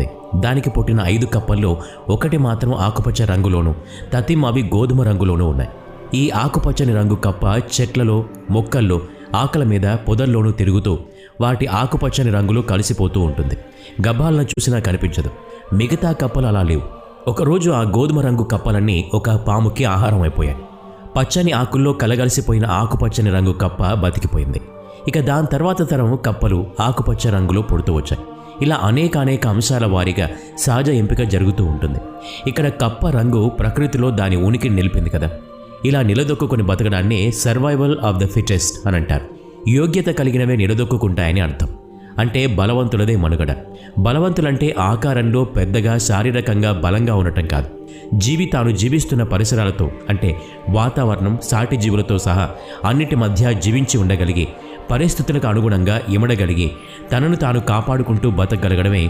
ఉంటుంది. దానికి పుట్టిన 5 కప్పల్లో ఒకటి మాత్రం ఆకుపచ్చ రంగులోనూ, తతిం అవి గోధుమ రంగులోనూ ఉన్నాయి. ఈ ఆకుపచ్చని రంగు కప్ప చెట్లలో, మొక్కల్లో, ఆకల మీద, పొదల్లోనూ తిరుగుతూ వాటి ఆకుపచ్చని రంగులు కలిసిపోతూ ఉంటుంది. గబ్బాలను చూసినా కనిపించదు. మిగతా కప్పలు అలా లేవు. ఒకరోజు ఆ గోధుమ రంగు కప్పలన్నీ ఒక పాముకి ఆహారం అయిపోయాయి. పచ్చని ఆకుల్లో కలగలిసిపోయిన ఆకుపచ్చని రంగు కప్ప బతికిపోయింది. ఇక దాని తర్వాత తరం కప్పలు ఆకుపచ్చ రంగులో పుడుతూ వచ్చాయి. ఇలా అనేక అంశాల వారీగా సహజ ఎంపిక జరుగుతూ ఉంటుంది. ఇక్కడ కప్ప రంగు ప్రకృతిలో దాని ఉనికిని నిలిపింది కదా. ఇలా నిలదొక్కుని బతకడాన్ని సర్వైవల్ ఆఫ్ ద ఫిటెస్ట్ అని అంటారు. యోగ్యత కలిగినవే నిలదొక్కుంటాయని అర్థం. అంటే బలవంతులదే మనుగడ. బలవంతులంటే ఆకారంలో పెద్దగా, శారీరకంగా బలంగా ఉండటం కాదు. తాను జీవిస్తున్న పరిసరాలతో, అంటే వాతావరణం, సాటి జీవులతో సహా అన్నిటి మధ్య జీవించి ఉండగలిగి, పరిస్థితులకు అనుగుణంగా ఇమడగలిగి, తనను తాను కాపాడుకుంటూ బతకగలగడమే